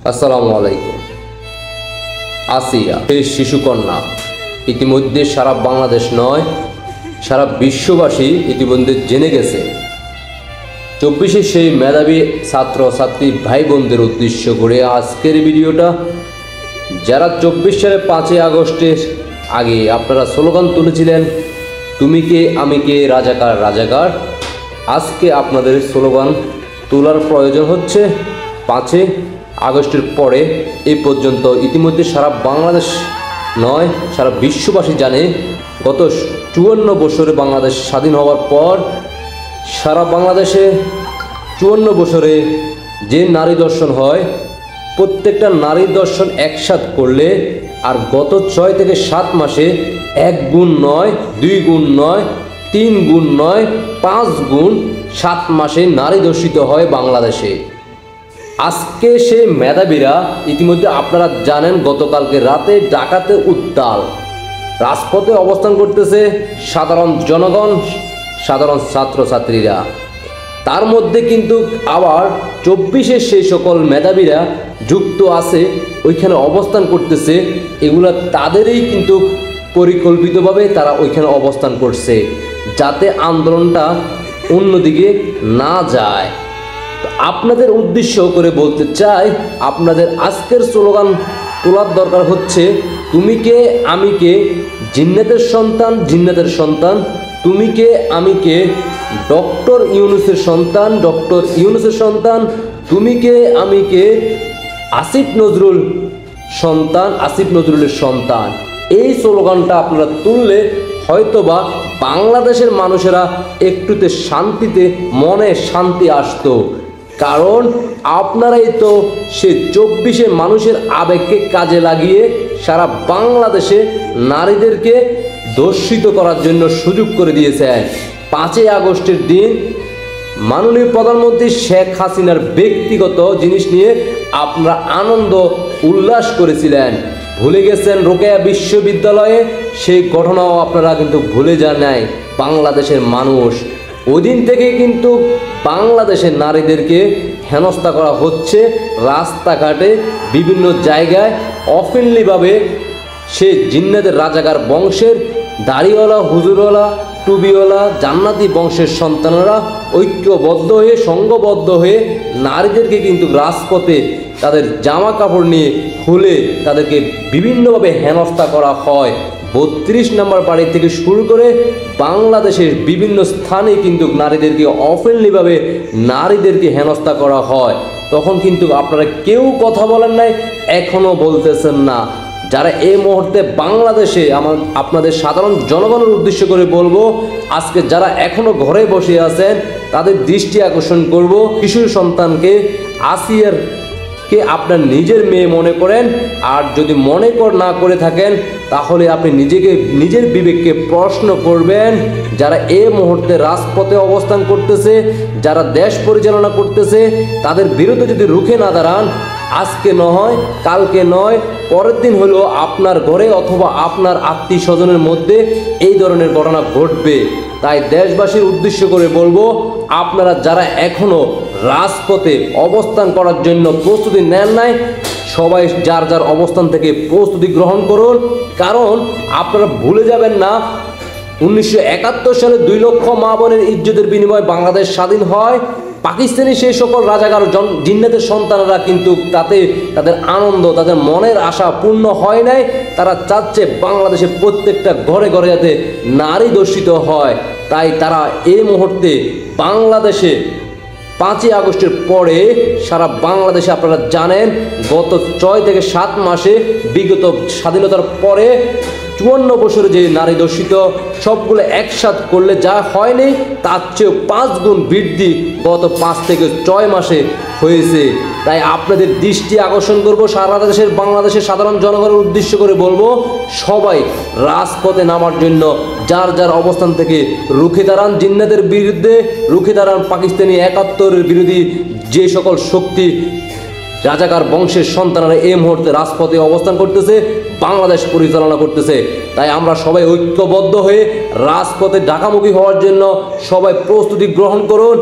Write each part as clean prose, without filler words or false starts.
আসসালামু আলাইকুম। আসিয়া এই শিশুকন্যা ইতিমধ্যে সারা বাংলাদেশ নয়, সারা বিশ্ববাসী ইতিমধ্যে জেনে গেছে। 24-এ সেই মেধাবী ছাত্র ছাত্রী ভাই বোনদের উদ্দেশ্য করে আজকের ভিডিওটা। যারা 24 সালে 5ই আগস্টের আগে আপনারা স্লোগান তুলেছিলেন, তুমি কে আমি কে রাজাকার রাজাকার, আজকে আপনাদের স্লোগান তোলার প্রয়োজন হচ্ছে 5 আগস্টের পরে। এই পর্যন্ত ইতিমধ্যে সারা বাংলাদেশ নয়, সারা বিশ্ববাসী জানে গত 54 বছরে বাংলাদেশ স্বাধীন হওয়ার পর সারা বাংলাদেশে 54 বছরে যে নারী দর্শন হয়, প্রত্যেকটা নারী দর্শন একসাথ করলে আর গত 6 থেকে 7 মাসে 1 গুণ নয়, 2 গুণ নয়, 3 গুণ নয়, 5 গুণ 7 মাসে নারী দর্শিত হয় বাংলাদেশে। আজকে সে মেধাবীরা ইতিমধ্যে আপনারা জানেন, গতকালকে রাতে ঢাকাতে উত্তাল রাজপথে অবস্থান করতেছে সাধারণ জনগণ, সাধারণ ছাত্রছাত্রীরা। তার মধ্যে কিন্তু আবার 24-এর সেই সকল মেধাবীরা যুক্ত আছে, ওইখানে অবস্থান করতেছে। এগুলো তাদেরই কিন্তু পরিকল্পিতভাবে তারা ওইখানে অবস্থান করছে, যাতে আন্দোলনটা অন্যদিকে না যায়। আপনাদের উদ্দেশ্য করে বলতে চাই, আপনাদের আজকের স্লোগান তোলার দরকার হচ্ছে, তুমি কে আমি কে জিন্নাতের সন্তান, জিন্নাতের সন্তান, তুমি কে আমি কে ডক্টর ইউনূসের সন্তান, ডক্টর ইউনূসের সন্তান, তুমি কে আমি কে আসিফ নজরুল সন্তান, আসিফ নজরুলের সন্তান। এই স্লোগানটা আপনারা তুললে হয়তোবা বাংলাদেশের মানুষেরা একটুতে শান্তিতে মনে শান্তি আসতো। কারণ আপনারাই তো সে 24-এ মানুষের আবেগকে কাজে লাগিয়ে সারা বাংলাদেশে নারীদেরকে দর্শিত করার জন্য সুযোগ করে দিয়েছেন। 5 আগস্টের দিন মাননীয় প্রধানমন্ত্রী শেখ হাসিনার ব্যক্তিগত জিনিস নিয়ে আপনারা আনন্দ উল্লাস করেছিলেন। ভুলে গেছেন রোকেয়া বিশ্ববিদ্যালয়ে সেই ঘটনাও আপনারা কিন্তু ভুলে যান নাই বাংলাদেশের মানুষ। ওই দিন থেকে কিন্তু বাংলাদেশের নারীদেরকে হেনস্থা করা হচ্ছে রাস্তাঘাটে, বিভিন্ন জায়গায় অফেনলিভাবে। সে জিন্নাতের রাজাকার বংশের দাড়িওয়ালা, হুজুরওয়ালা, টুবিওয়ালা, জান্নাতি বংশের সন্তানরা ঐক্যবদ্ধ হয়ে, সংঘবদ্ধ হয়ে নারীদেরকে কিন্তু রাজপথে তাদের জামা কাপড় নিয়ে খুলে তাদেরকে বিভিন্নভাবে হেনস্থা করা হয়। 32 নম্বর বাড়ি থেকে শুরু করে বাংলাদেশের বিভিন্ন স্থানে কিন্তু নারীদেরকে অফেনলিভাবে নারীদেরকে হেনস্থা করা হয়। তখন কিন্তু আপনারা কেউ কথা বলেন নাই, এখনও বলতেছেন না। যারা এই মুহূর্তে বাংলাদেশে আপনাদের সাধারণ জনগণের উদ্দেশ্য করে বলবো, আজকে যারা এখনও ঘরে বসে আছেন তাদের দৃষ্টি আকর্ষণ করব, শিশু সন্তানকে আসিয়ার কে আপনার নিজের মেয়ে মনে করেন। আর যদি মনে না করে থাকেন তাহলে আপনি নিজের বিবেককে প্রশ্ন করবেন। যারা এই মুহূর্তে রাজপথে অবস্থান করতেছে, যারা দেশ পরিচালনা করতেছে, তাদের বিরুদ্ধে যদি রুখে না দাঁড়ান, আজকে নয়, কালকে নয়, পরের দিন হলো আপনার ঘরে অথবা আপনার আত্মীয় স্বজনের মধ্যে এই ধরনের ঘটনা ঘটবে। তাই দেশবাসীর উদ্দেশ্য করে বলবো, আপনারা যারা এখনও রাজপথে অবস্থান করার জন্য প্রস্তুতি নেন নাই, সবাই যার যার অবস্থান থেকে প্রস্তুতি গ্রহণ করুন। কারণ আপনারা ভুলে যাবেন না, 1971 সালে 2 লক্ষ মা বোনের ইজ্জতের বিনিময়ে বাংলাদেশ স্বাধীন হয়। পাকিস্তানি সেই সকল রাজাকার জিন্নাতের সন্তানরা কিন্তু তাতে তাদের আনন্দ, তাদের মনের আশা পূর্ণ হয় নাই। তারা চাচ্ছে বাংলাদেশের প্রত্যেকটা ঘরে ঘরে যাতে নারী দর্শিত হয়। তাই তারা এই মুহূর্তে বাংলাদেশে 5 আগস্টের পরে সারা বাংলাদেশে আপনারা জানেন গত 6 থেকে 7 মাসে বিগত স্বাধীনতার পরে 54 বছরে যে নারী দর্শিত সবগুলো একসাথ করলে যা হয়নি তার চেয়েও 5 গুণ বৃদ্ধি গত 5 থেকে 6 মাসে হয়েছে। তাই আপনাদের দৃষ্টি আকর্ষণ করব, সারা দেশের বাংলাদেশের সাধারণ জনগণের উদ্দেশ্য করে বলবো, সবাই রাজপথে নামার জন্য যার যার অবস্থান থেকে রুখে দাঁড়ান, জিন্নাতের বিরুদ্ধে রুখে দাঁড়ান, পাকিস্তানি 71 বিরোধী যে সকল শক্তি রাজাকার বংশের সন্তানরা এই মুহূর্তে রাজপথে অবস্থান করতেছে, বাংলাদেশ পরিচালনা করতেছে। তাই আমরা সবাই ঐক্যবদ্ধ হয়ে রাজপথে ঢাকামুখী হওয়ার জন্য সবাই প্রস্তুতি গ্রহণ করুন।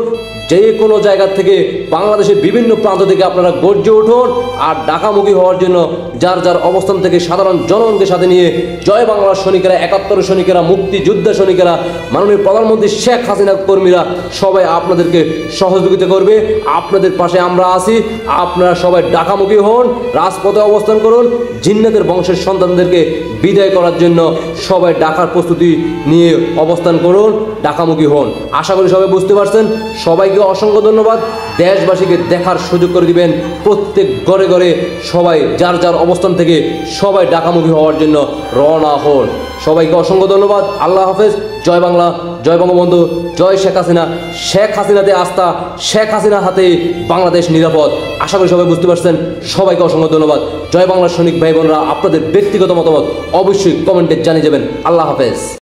যে কোনো জায়গা থেকে বাংলাদেশের বিভিন্ন প্রান্ত থেকে আপনারা গর্জে উঠুন আর ঢাকামুখী হওয়ার জন্য যার যার অবস্থান থেকে সাধারণ জনগণকে সাথে নিয়ে জয় বাংলার সৈনিকেরা, 71 সৈনিকেরা, মুক্তিযোদ্ধা সৈনিকেরা, মাননীয় প্রধানমন্ত্রী শেখ হাসিনা কর্মীরা সবাই আপনাদেরকে সহযোগিতা করবে। আপনাদের পাশে আমরা আছি। আপনারা সবাই ঢাকামুখী হন, রাজপথে অবস্থান করুন। জিন্নাতের বংশের সন্তানদেরকে বিদায় করার জন্য সবাই ঢাকার প্রস্তুতি নিয়ে অবস্থান করুন, ঢাকামুখী হন। আশা করি সবাই বুঝতে পারছেন। সবাইকে অসংখ্য ধন্যবাদ। দেশবাসীকে দেখার সুযোগ করে দিবেন। প্রত্যেক ঘরে ঘরে সবাই যার যার অবস্থান থেকে সবাই ঢাকামুখী হওয়ার জন্য রওনা হন। সবাইকে অসংখ্য ধন্যবাদ। আল্লাহ হাফেজ। জয় বাংলা, জয় বঙ্গবন্ধু, জয় শেখ হাসিনা। শেখ হাসিনাতে আস্থা, শেখ হাসিনার হাতে বাংলাদেশ নিরাপদ। আশা করি সবাই বুঝতে পারছেন। সবাইকে অসংখ্য ধন্যবাদ। জয় বাংলার সৈনিক ভাই বোনরা, আপনাদের ব্যক্তিগত মতামত অবশ্যই কমেন্টে জানিয়ে যাবেন। আল্লাহ হাফেজ।